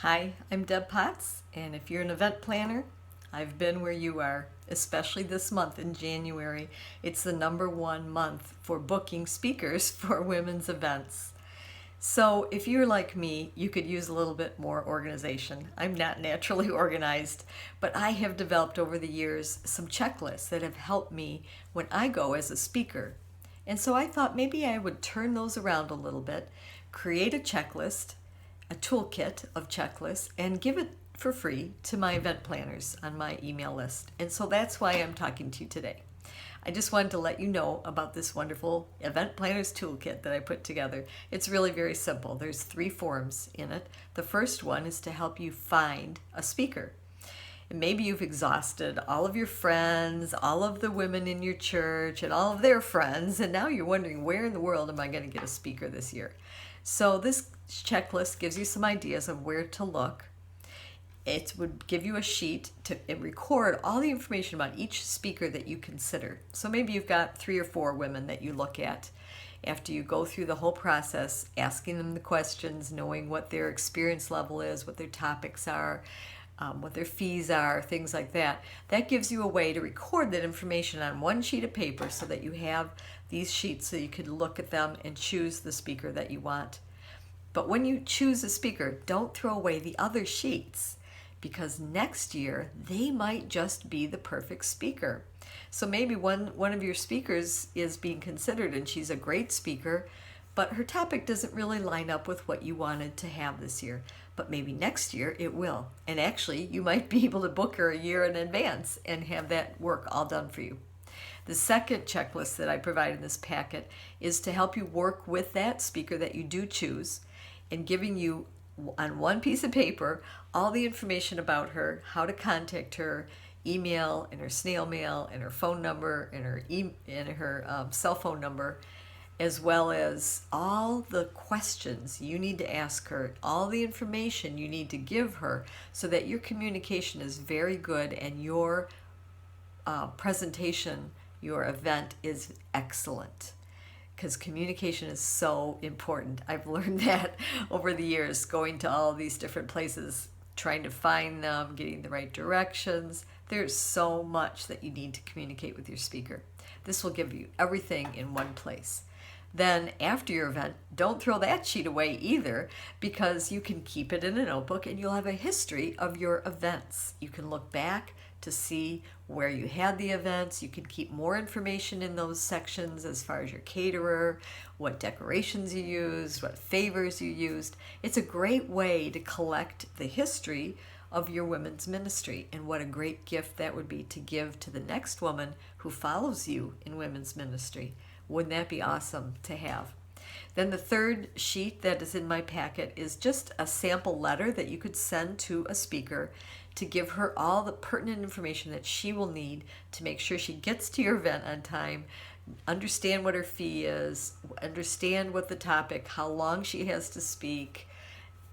Hi, I'm Deb Potts, and if you're an event planner, I've been where you are, especially this month in January. It's the #1 month for booking speakers for women's events. So if you're like me, you could use a little bit more organization. I'm not naturally organized, but I have developed over the years some checklists that have helped me when I go as a speaker. And so I thought maybe I would turn those around a little bit, create a checklist, a toolkit of checklists, and give it for free to my event planners on my email list. And so that's why I'm talking to you today. I just wanted to let you know about this wonderful event planners toolkit that I put together. It's really very simple. There's 3 forms in it. The first one is to help you find a speaker. And maybe you've exhausted all of your friends, all of the women in your church, and all of their friends, and now you're wondering, where in the world am I going to get a speaker this year? So this checklist gives you some ideas of where to look. It would give you a sheet to record all the information about each speaker that you consider. So maybe you've got 3 or 4 women that you look at. After you go through the whole process, asking them the questions, knowing what their experience level is, what their topics are, what their fees are, things like that. That gives you a way to record that information on one sheet of paper so that you have these sheets so you can look at them and choose the speaker that you want. But when you choose a speaker, don't throw away the other sheets, because next year they might just be the perfect speaker. So maybe one of your speakers is being considered and she's a great speaker, but her topic doesn't really line up with what you wanted to have this year. But maybe next year it will. And actually, you might be able to book her a year in advance and have that work all done for you. The second checklist that I provide in this packet is to help you work with that speaker that you do choose, and giving you on one piece of paper all the information about her, how to contact her, email and her snail mail and her phone number and her cell phone number, as well as all the questions you need to ask her, all the information you need to give her, so that your communication is very good and your presentation, your event is excellent. Because communication is so important. I've learned that over the years, going to all these different places, trying to find them, getting the right directions. There's so much that you need to communicate with your speaker. This will give you everything in one place. Then after your event, don't throw that sheet away either, because you can keep it in a notebook and you'll have a history of your events. You can look back to see where you had the events. You can keep more information in those sections as far as your caterer, what decorations you used, what favors you used. It's a great way to collect the history of your women's ministry, and what a great gift that would be to give to the next woman who follows you in women's ministry. Wouldn't that be awesome to have? Then the third sheet that is in my packet is just a sample letter that you could send to a speaker to give her all the pertinent information that she will need to make sure she gets to your event on time, understand what her fee is, understand what the topic, how long she has to speak,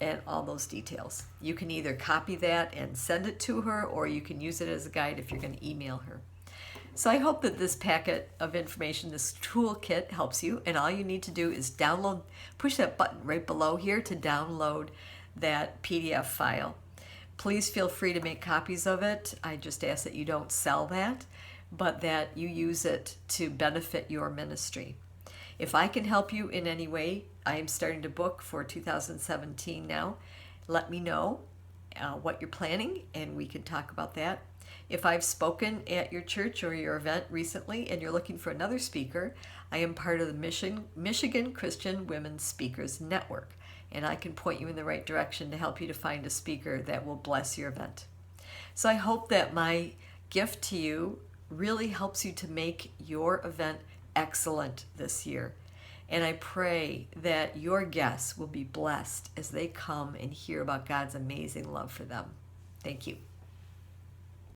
and all those details. You can either copy that and send it to her, or you can use it as a guide if you're going to email her. So I hope that this packet of information, this toolkit, helps you, and all you need to do is download, push that button right below here to download that PDF file. Please feel free to make copies of it. I just ask that you don't sell that, but that you use it to benefit your ministry. If I can help you in any way, I am starting to book for 2017 now. Let me know what you're planning, and we can talk about that. If I've spoken at your church or your event recently and you're looking for another speaker, I am part of the Michigan Christian Women's Speakers Network, and I can point you in the right direction to help you to find a speaker that will bless your event. So I hope that my gift to you really helps you to make your event excellent this year. And I pray that your guests will be blessed as they come and hear about God's amazing love for them. Thank you.